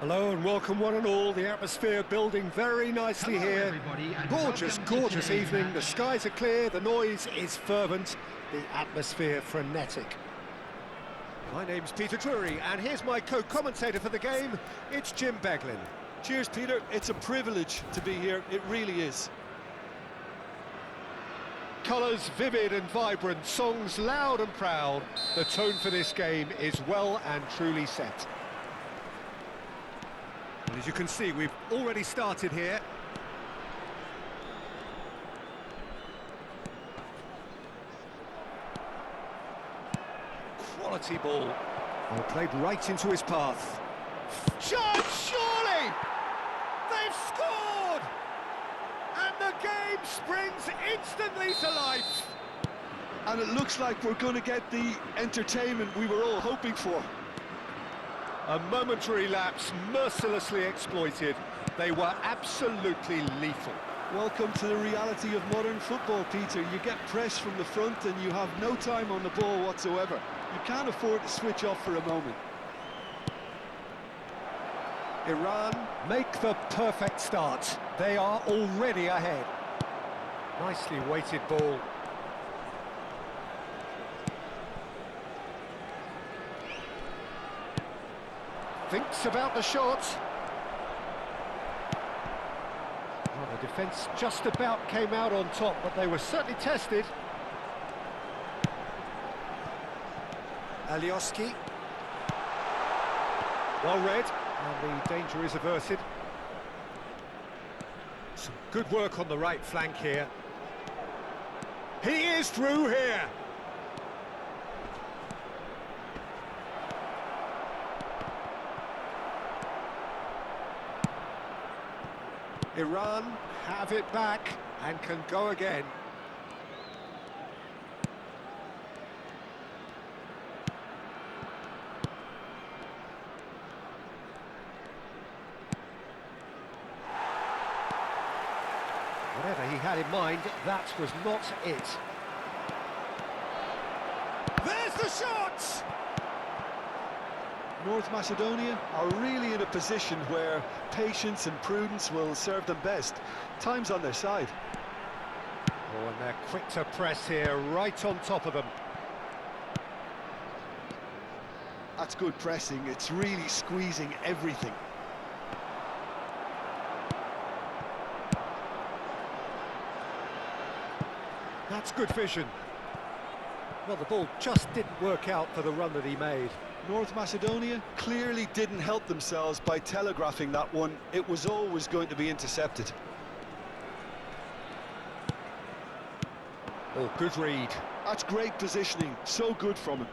Hello and welcome one and all. The atmosphere building very nicely here. Gorgeous, gorgeous evening. The skies are clear, the noise is fervent, the atmosphere frenetic. My name's Peter Drury and here's my co-commentator for the game. It's Jim Beglin. Cheers, Peter. It's a privilege to be here. It really is. Colours vivid and vibrant, songs loud and proud. The tone for this game is well and truly set. And as you can see, we've already started here. Quality ball. Well, played right into his path. Chance, surely! They've scored! And the game springs instantly to life. And it looks like we're going to get the entertainment we were all hoping for. A momentary lapse, mercilessly exploited. They were absolutely lethal. Welcome to the reality of modern football, Peter. You get pressed from the front and you have no time on the ball whatsoever. You can't afford to switch off for a moment. Iran make the perfect start. They are already ahead. Nicely weighted ball. Thinks about the shot. Well, the defence just about came out on top, but they were certainly tested. Alioski. Well read, and the danger is averted. Some good work on the right flank here. He is through here. Iran have it back and can go again. Whatever he had in mind, that was not it. There's the shot! North Macedonia are really in a position where patience and prudence will serve them best. Time's on their side. Oh, and they're quick to press here, right on top of them. That's good pressing. It's really squeezing everything. That's good vision. Well, the ball just didn't work out for the run that he made. North Macedonia clearly didn't help themselves by telegraphing that one. It was always going to be intercepted. Oh, good read. That's great positioning. So good from him.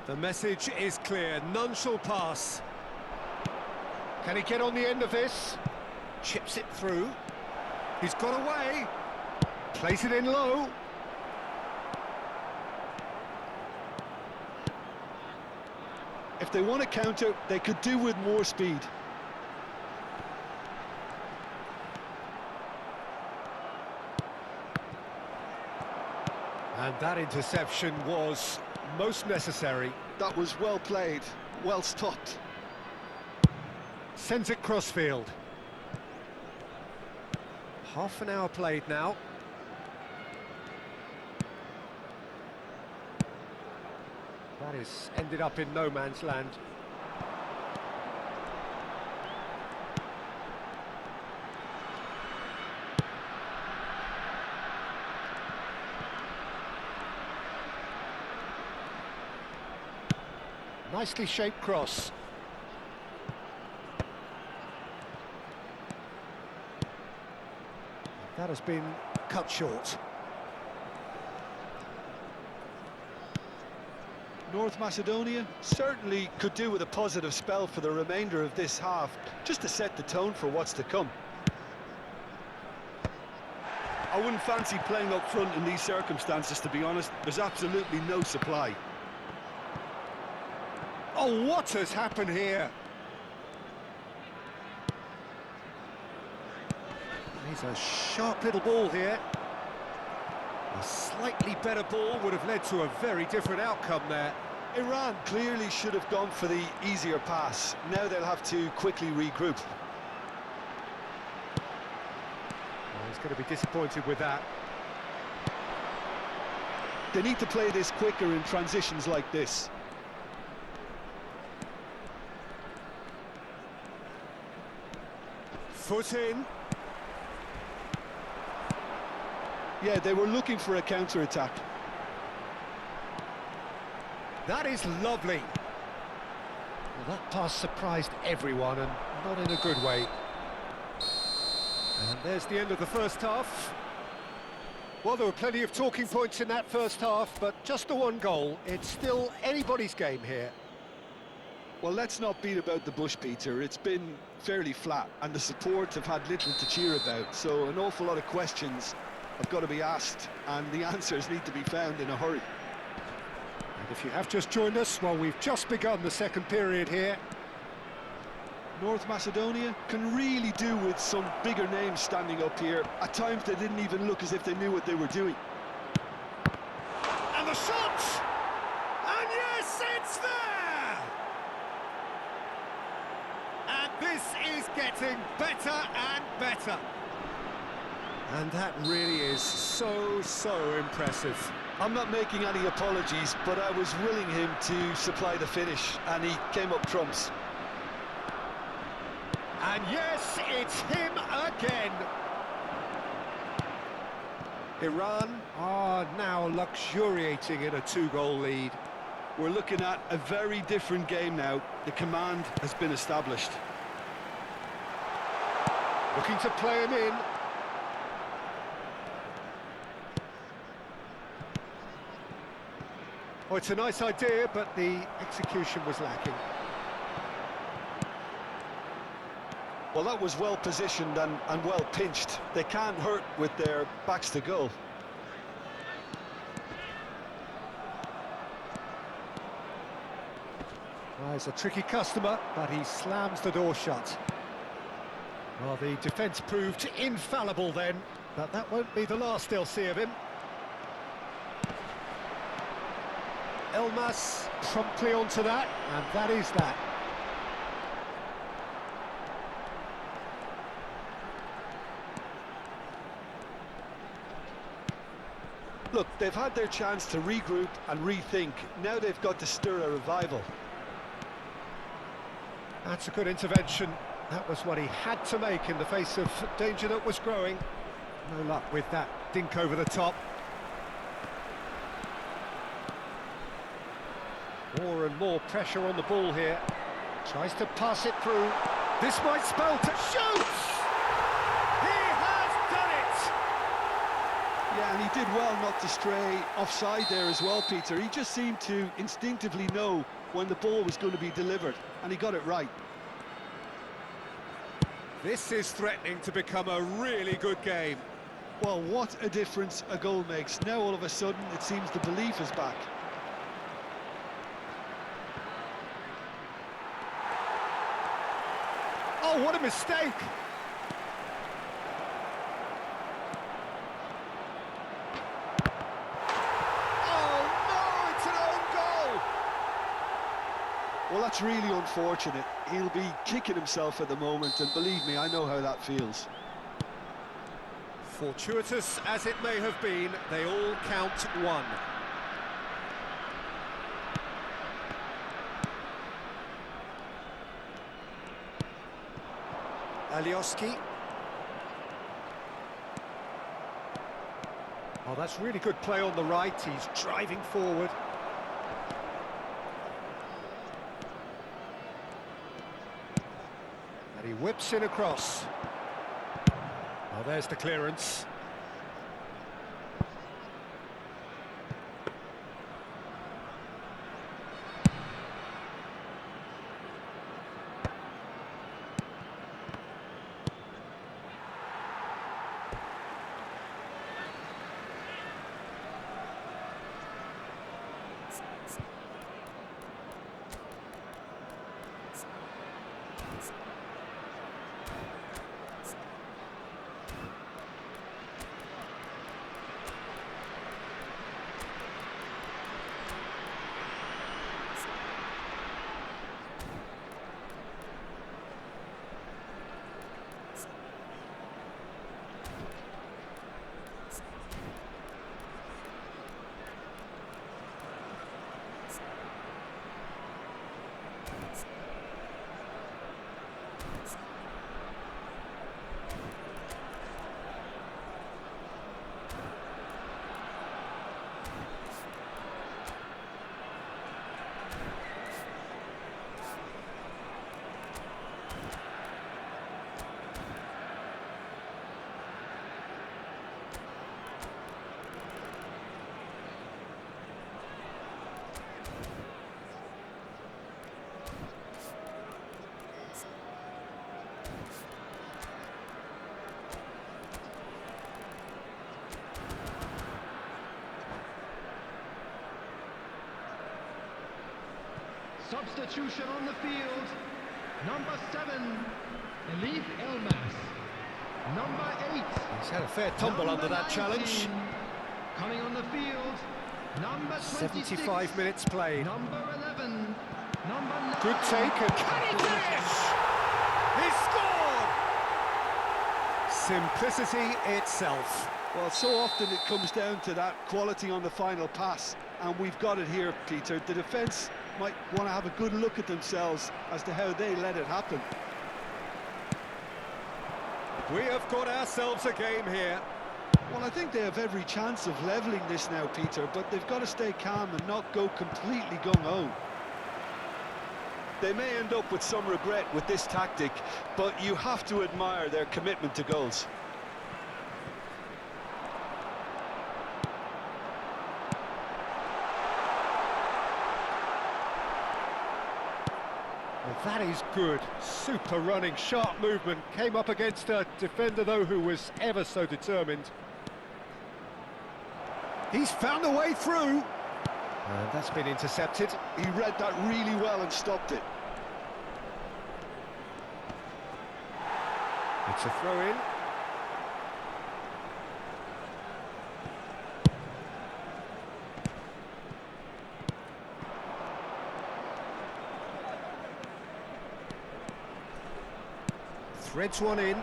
The message is clear. None shall pass. Can he get on the end of this? Chips it through. He's got away. Plays it in low. If they want to counter, they could do with more speed. And that interception was most necessary. That was well played, well stopped. Sends it crossfield. Half an hour played now. That is ended up in no man's land. Nicely shaped cross. That has been cut short. North Macedonia certainly could do with a positive spell for the remainder of this half, just to set the tone for what's to come. I wouldn't fancy playing up front in these circumstances, to be honest. There's absolutely no supply. Oh, what has happened here? He's a sharp little ball here. A slightly better ball would have led to a very different outcome there. Iran clearly should have gone for the easier pass. Now they'll have to quickly regroup. Well, he's going to be disappointed with that. They need to play this quicker in transitions like this. Foot in. Yeah, they were looking for a counter-attack. That is lovely. Well, that pass surprised everyone, and not in a good way. And there's the end of the first half. Well, there were plenty of talking points in that first half, but just the one goal. It's still anybody's game here. Well, let's not beat about the bush, Peter. It's been fairly flat, and the support have had little to cheer about, so an awful lot of questions have got to be asked, and the answers need to be found in a hurry. And if you have just joined us, well, we've just begun the second period here. North Macedonia can really do with some bigger names standing up here. At times they didn't even look as if they knew what they were doing. And the shot! And yes, it's there! And this is getting better and better. And that really is so impressive. I'm not making any apologies, but I was willing him to supply the finish, and he came up trumps. And yes, it's him again. Iran are now luxuriating in a two-goal lead. We're looking at a very different game now. The command has been established. Looking to play him in. Oh, it's a nice idea, but the execution was lacking. Well, that was well positioned and well pinched. They can't hurt with their backs to goal. Well, he's a tricky customer, but he slams the door shut. Well, the defence proved infallible then, but that won't be the last they'll see of him. Elmas promptly onto that, and that is that. Look, they've had their chance to regroup and rethink. Now they've got to stir a revival. That's a good intervention. That was what he had to make in the face of danger that was growing. No luck with that dink over the top. More and more pressure on the ball here. Tries to pass it through. This might spell to shoot! He has done it! Yeah, and he did well not to stray offside there as well, Peter. He just seemed to instinctively know when the ball was going to be delivered, and he got it right. This is threatening to become a really good game. Well, what a difference a goal makes. Now all of a sudden it seems the belief is back. Oh, what a mistake! Oh, no, it's an own goal! Well, that's really unfortunate. He'll be kicking himself at the moment, and believe me, I know how that feels. Fortuitous as it may have been, they all count one. Alioski. Oh, that's really good play on the right. He's driving forward. And he whips in across. Oh, there's the clearance. Substitution on the field. Number 7, Elif Elmas. Number 8. He's had a fair tumble under that 19, challenge. coming on the field. Number 26. 75 minutes played. Number 11. Number 9. Good take, and can he finish? He scored! Simplicity itself. Well, so often it comes down to that quality on the final pass, and we've got it here, Peter. The defence might want to have a good look at themselves as to how they let it happen. We have got ourselves a game here. Well, I think they have every chance of levelling this now, Peter, but they've got to stay calm and not go completely gung-ho. They may end up with some regret with this tactic, but you have to admire their commitment to goals. Well, that is good. Super running, sharp movement. Came up against a defender, though, who was ever so determined. He's found a way through. And that's been intercepted. He read that really well and stopped it. It's a throw-in. Threads one in.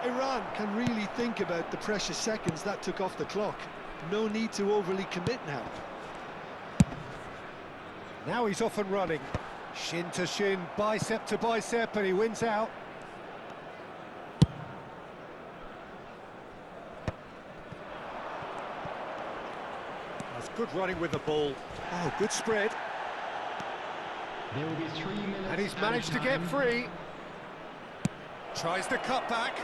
Iran can really think about the precious seconds that took off the clock. No need to overly commit now. Now he's off and running. Shin to shin, bicep to bicep, and he wins out. That's good running with the ball. Oh, good spread. There will be 3 minutes. And he's managed to get free. Tries the cut back.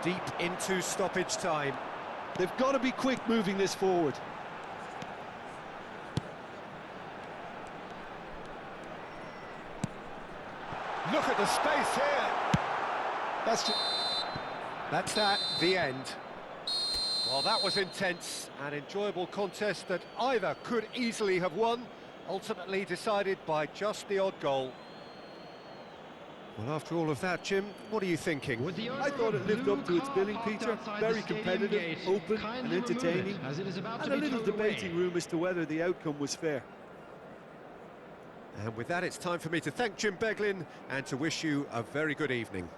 Deep into stoppage time. They've got to be quick moving this forward. Look at the space here. That's the end. Well, that was intense, an enjoyable contest that either could easily have won, ultimately decided by just the odd goal. Well, after all of that, Jim, what are you thinking? I thought it lived up to its billing, Peter. Very competitive, open and entertaining, and a little debating room as to whether the outcome was fair. And with that, it's time for me to thank Jim Beglin and to wish you a very good evening.